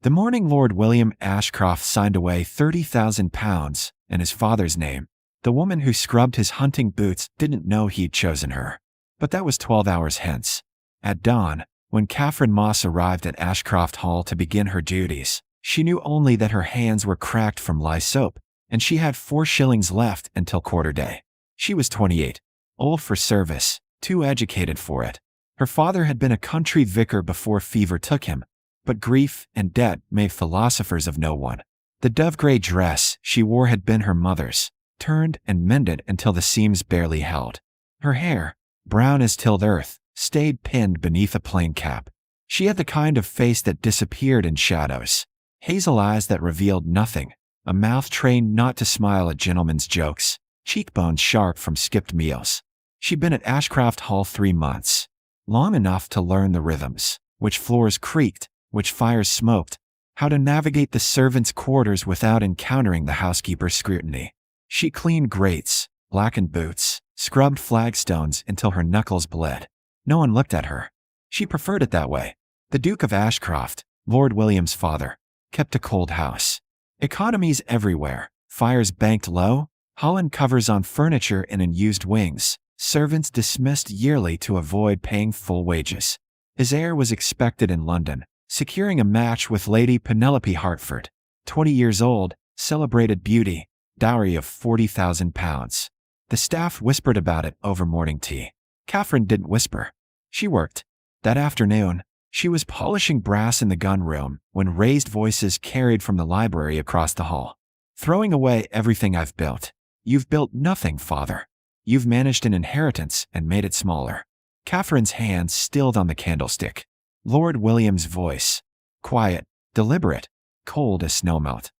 The morning Lord William Ashcroft signed away £30,000 in his father's name, the woman who scrubbed his hunting boots didn't know he'd chosen her. But that was 12 hours hence. At dawn, when Catherine Moss arrived at Ashcroft Hall to begin her duties, she knew only that her hands were cracked from lye soap, and she had 4 shillings left until quarter day. She was 28, old for service, too educated for it. Her father had been a country vicar before fever took him, but grief and debt made philosophers of no one. The dove-gray dress she wore had been her mother's, turned and mended until the seams barely held. Her hair, brown as tilled earth, stayed pinned beneath a plain cap. She had the kind of face that disappeared in shadows, hazel eyes that revealed nothing, a mouth trained not to smile at gentlemen's jokes, cheekbones sharp from skipped meals. She'd been at Ashcroft Hall 3 months, long enough to learn the rhythms, which floors creaked, which fires smoked, how to navigate the servants' quarters without encountering the housekeeper's scrutiny. She cleaned grates, blackened boots, scrubbed flagstones until her knuckles bled. No one looked at her. She preferred it that way. The Duke of Ashcroft, Lord William's father, kept a cold house. Economies everywhere, fires banked low, Holland covers on furniture and in used wings, servants dismissed yearly to avoid paying full wages. His heir was expected in London, securing a match with Lady Penelope Hartford, 20 years old, celebrated beauty, dowry of £40,000. The staff whispered about it over morning tea. Catherine didn't whisper. She worked. That afternoon, she was polishing brass in the gun room when raised voices carried from the library across the hall. "Throwing away everything I've built. You've built nothing, father. You've managed an inheritance and made it smaller." Catherine's hands stilled on the candlestick. Lord William's voice, quiet, deliberate, cold as snowmelt.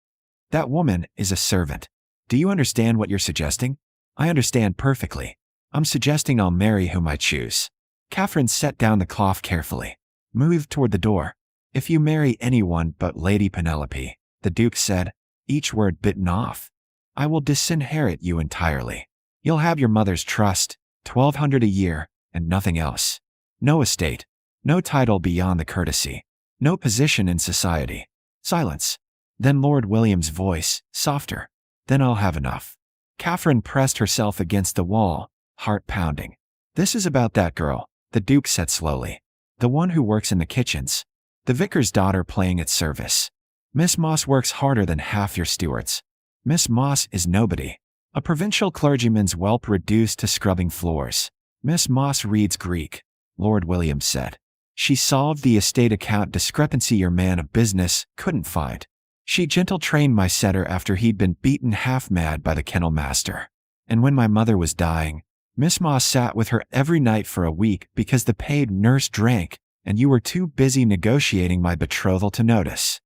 "That woman is a servant. Do you understand what you're suggesting?" "I understand perfectly. I'm suggesting I'll marry whom I choose." Catherine set down the cloth carefully, moved toward the door. "If you marry anyone but Lady Penelope," the Duke said, each word bitten off, "I will disinherit you entirely. You'll have your mother's trust, 1,200 a year, and nothing else. No estate, no title beyond the courtesy, no position in society." Silence. Then Lord William's voice, softer. "Then I'll have enough." Catherine pressed herself against the wall, heart pounding. "This is about that girl," the Duke said slowly. "The one who works in the kitchens. The vicar's daughter playing at service. Miss Moss works harder than half your stewards. Miss Moss is nobody. A provincial clergyman's whelp reduced to scrubbing floors. Miss Moss reads Greek," Lord William said. "She solved the estate account discrepancy your man of business couldn't find. She gentle-trained my setter after he'd been beaten half-mad by the kennel master. And when my mother was dying, Miss Moss sat with her every night for a week because the paid nurse drank, and you were too busy negotiating my betrothal to notice."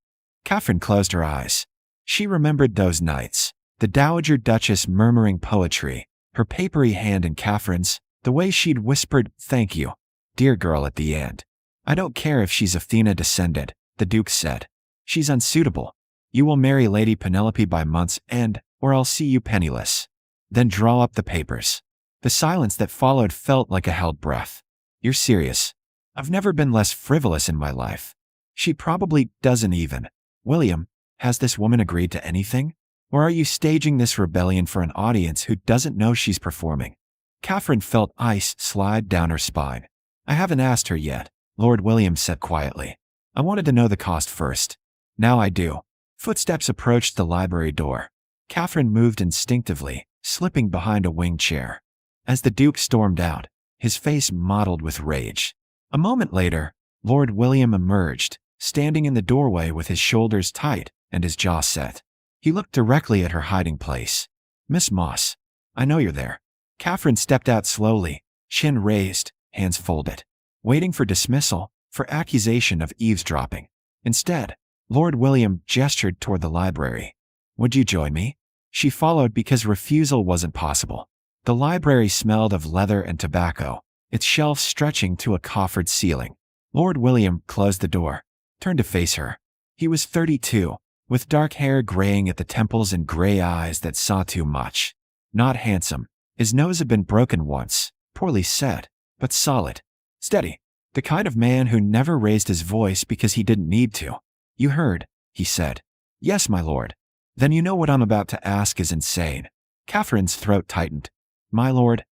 Catherine closed her eyes. She remembered those nights, the Dowager Duchess murmuring poetry, her papery hand in Catherine's, the way she'd whispered, "Thank you, dear girl," at the end. "I don't care if she's Athena descended," the Duke said. "She's unsuitable. You will marry Lady Penelope by month's end, or I'll see you penniless. Then draw up the papers." The silence that followed felt like a held breath. "You're serious?" "I've never been less frivolous in my life." "She probably doesn't even." "William, has this woman agreed to anything? Or are you staging this rebellion for an audience who doesn't know she's performing?" Catherine felt ice slide down her spine. "I haven't asked her yet," Lord William said quietly. "I wanted to know the cost first. Now I do." Footsteps approached the library door. Catherine moved instinctively, slipping behind a wing chair. As the Duke stormed out, his face mottled with rage. A moment later, Lord William emerged, standing in the doorway with his shoulders tight and his jaw set. He looked directly at her hiding place. "Miss Moss, I know you're there." Catherine stepped out slowly, chin raised, hands folded, waiting for dismissal, for accusation of eavesdropping. Instead, Lord William gestured toward the library. "Would you join me?" She followed because refusal wasn't possible. The library smelled of leather and tobacco, its shelves stretching to a coffered ceiling. Lord William closed the door, turned to face her. He was 32, with dark hair graying at the temples and gray eyes that saw too much. Not handsome. His nose had been broken once, poorly set, but solid, steady. The kind of man who never raised his voice because he didn't need to. You heard, he said. Yes, my lord. Then you know what I'm about to ask is insane. Catherine's throat tightened. My lord,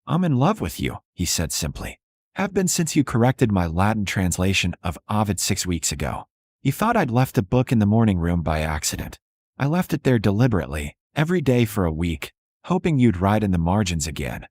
I'm in love with you, he said simply. Have been since you corrected my Latin translation of Ovid 6 weeks ago. You thought I'd left the book in the morning room by accident. I left it there deliberately, every day for a week, hoping you'd write in the margins again.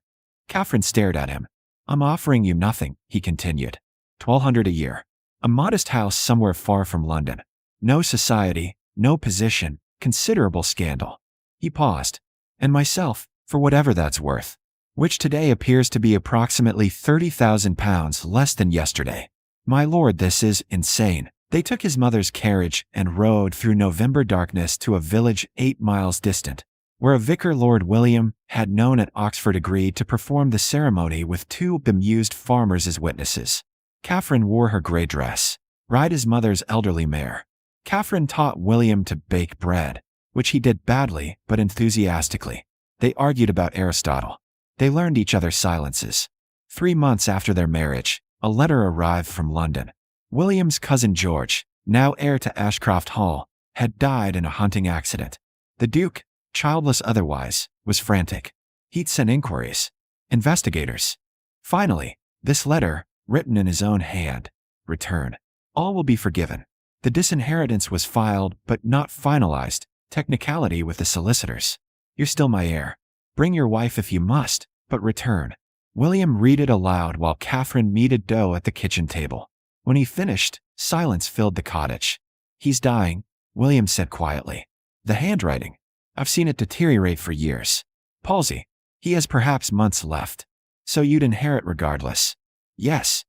Catherine stared at him. I'm offering you nothing, he continued. 1,200 a year. A modest house somewhere far from London. No society, no position, considerable scandal. He paused. And myself, for whatever that's worth. Which today appears to be approximately £30,000 less than yesterday. My lord, this is insane. They took his mother's carriage and rode through November darkness to a village 8 miles distant, where a vicar Lord William had known at Oxford agreed to perform the ceremony with 2 bemused farmers as witnesses. Catherine wore her grey dress, ride his mother's elderly mare. Catherine taught William to bake bread, which he did badly but enthusiastically. They argued about Aristotle. They learned each other's silences. 3 months after their marriage, a letter arrived from London. William's cousin George, now heir to Ashcroft Hall, had died in a hunting accident. The Duke, childless otherwise, was frantic. He'd sent inquiries. Investigators. Finally, this letter, written in his own hand, returned. All will be forgiven. The disinheritance was filed but not finalized, technicality with the solicitors. You're still my heir. Bring your wife if you must, but return. William read it aloud while Catherine kneaded dough at the kitchen table. When he finished, silence filled the cottage. He's dying, William said quietly. The handwriting. I've seen it deteriorate for years. Palsy. He has perhaps months left. So you'd inherit regardless. Yes.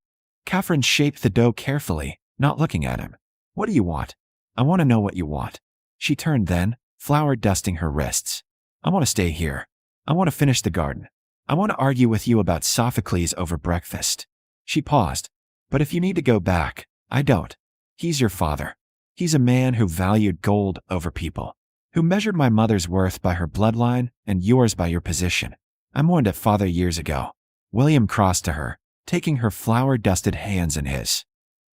Catherine shaped the dough carefully, not looking at him. What do you want? I want to know what you want. She turned then, flour dusting her wrists. I want to stay here. I want to finish the garden. I want to argue with you about Sophocles over breakfast. She paused. But if you need to go back, I don't. He's your father. He's a man who valued gold over people, who measured my mother's worth by her bloodline and yours by your position. I mourned at father years ago. William crossed to her, taking her flour-dusted hands in his.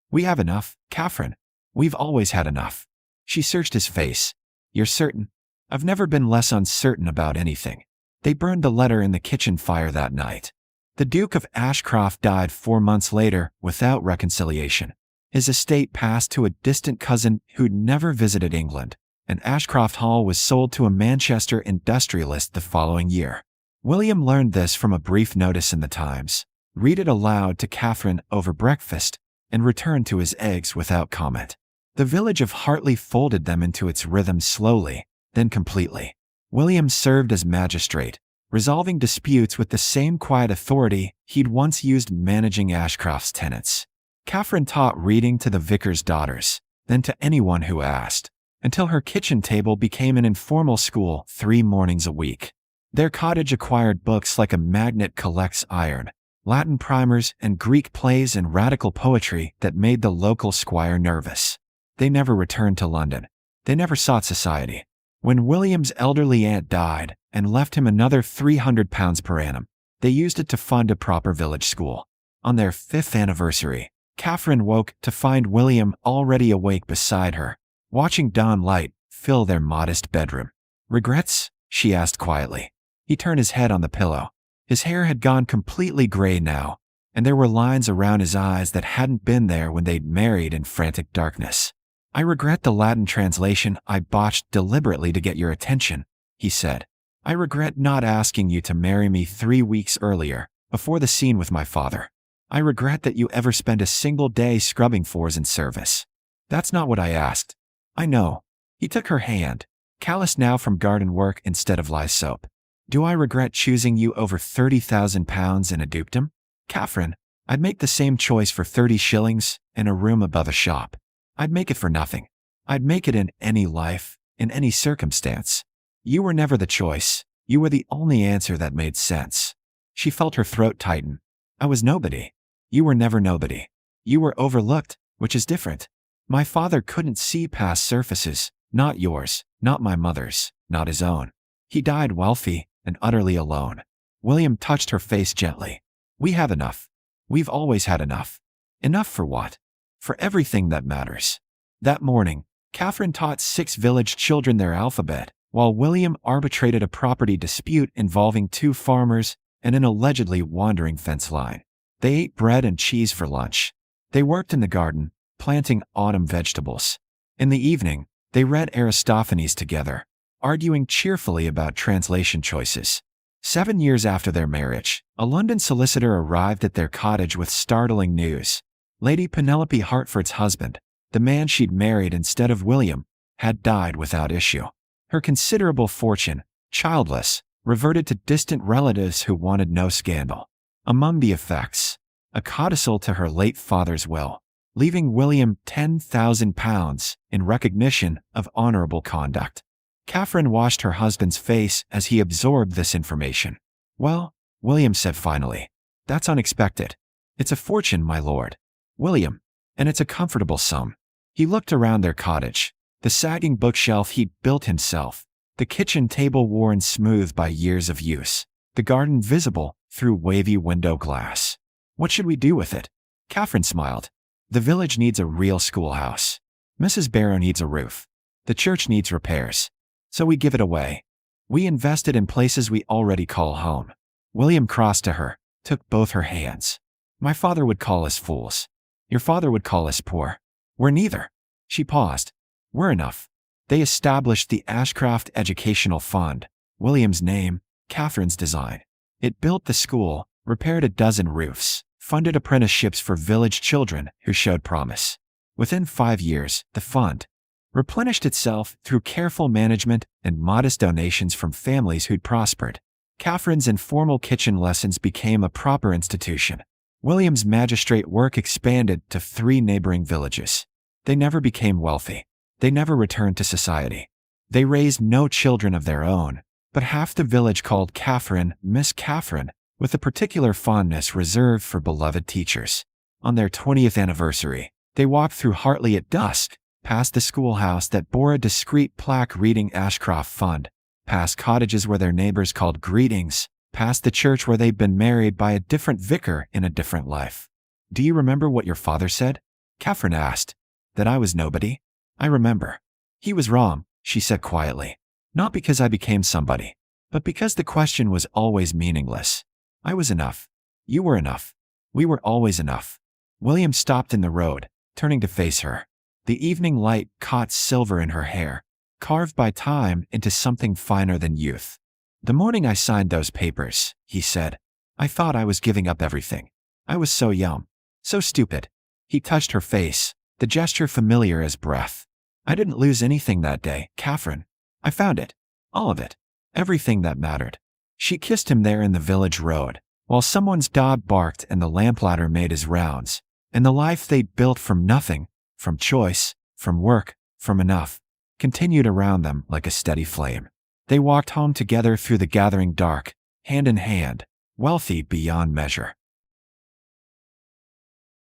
We have enough, Catherine. We've always had enough. She searched his face. You're certain? I've never been less uncertain about anything. They burned the letter in the kitchen fire that night. The Duke of Ashcroft died 4 months later without reconciliation. His estate passed to a distant cousin who'd never visited England, and Ashcroft Hall was sold to a Manchester industrialist the following year. William learned this from a brief notice in the Times, read it aloud to Catherine over breakfast, and returned to his eggs without comment. The village of Hartley folded them into its rhythm slowly, then completely. William served as magistrate, resolving disputes with the same quiet authority he'd once used managing Ashcroft's tenants. Catherine taught reading to the vicar's daughters, then to anyone who asked, until her kitchen table became an informal school 3 mornings a week. Their cottage acquired books like a magnet collects iron, Latin primers and Greek plays and radical poetry that made the local squire nervous. They never returned to London. They never sought society. When William's elderly aunt died and left him another £300 per annum, they used it to fund a proper village school. On their 5th anniversary, Catherine woke to find William already awake beside her, watching dawn light fill their modest bedroom. Regrets? She asked quietly. He turned his head on the pillow. His hair had gone completely gray now, and there were lines around his eyes that hadn't been there when they'd married in frantic darkness. I regret the Latin translation I botched deliberately to get your attention, he said. I regret not asking you to marry me 3 weeks earlier, before the scene with my father. I regret that you ever spent a single day scrubbing floors in service. That's not what I asked. I know. He took her hand, calloused now from garden work instead of lye soap. Do I regret choosing you over £30,000 in a dukedom? Catherine, I'd make the same choice for 30 shillings and a room above a shop. I'd make it for nothing. I'd make it in any life, in any circumstance. You were never the choice. You were the only answer that made sense. She felt her throat tighten. I was nobody. You were never nobody. You were overlooked, which is different. My father couldn't see past surfaces, not yours, not my mother's, not his own. He died wealthy and utterly alone. William touched her face gently. We have enough. We've always had enough. Enough for what? For everything that matters. That morning, Catherine taught 6 village children their alphabet, while William arbitrated a property dispute involving 2 farmers and an allegedly wandering fence line. They ate bread and cheese for lunch. They worked in the garden, planting autumn vegetables. In the evening, they read Aristophanes together, arguing cheerfully about translation choices. 7 years after their marriage, a London solicitor arrived at their cottage with startling news. Lady Penelope Hartford's husband, the man she'd married instead of William, had died without issue. Her considerable fortune, childless, reverted to distant relatives who wanted no scandal. Among the effects, a codicil to her late father's will, leaving William £10,000 in recognition of honorable conduct. Catherine washed her husband's face as he absorbed this information. "Well," William said finally, "that's unexpected. It's a fortune, my lord." "William, and it's a comfortable sum." He looked around their cottage, the sagging bookshelf he'd built himself, the kitchen table worn smooth by years of use, the garden visible through wavy window glass. "What should we do with it?" Catherine smiled. "The village needs a real schoolhouse. Mrs. Barrow needs a roof. The church needs repairs. So we give it away. We invest it in places we already call home." William crossed to her, took both her hands. "My father would call us fools. Your father would call us poor. We're neither." She paused. "We're enough." They established the Ashcroft Educational Fund, William's name, Catherine's design. It built the school, repaired a dozen roofs, funded apprenticeships for village children who showed promise. Within 5 years, the fund replenished itself through careful management and modest donations from families who'd prospered. Catherine's informal kitchen lessons became a proper institution. William's magistrate work expanded to 3 neighboring villages. They never became wealthy. They never returned to society. They raised no children of their own, but half the village called Catherine Miss Catherine, with a particular fondness reserved for beloved teachers. On their 20th anniversary, they walked through Hartley at dusk, past the schoolhouse that bore a discreet plaque reading Ashcroft Fund, past cottages where their neighbors called greetings, past the church where they'd been married by a different vicar in a different life. "Do you remember what your father said?" Catherine asked. "That I was nobody?" "I remember." "He was wrong," she said quietly. "Not because I became somebody, but because the question was always meaningless. I was enough. You were enough. We were always enough." William stopped in the road, turning to face her. The evening light caught silver in her hair, carved by time into something finer than youth. "The morning I signed those papers," he said, "I thought I was giving up everything. I was so young, so stupid." He touched her face, the gesture familiar as breath. "I didn't lose anything that day, Catherine. I found it. All of it. Everything that mattered." She kissed him there in the village road, while someone's dog barked and the lamplighter made his rounds, and the life they'd built from nothing, from choice, from work, from enough, continued around them like a steady flame. They walked home together through the gathering dark, hand in hand, wealthy beyond measure.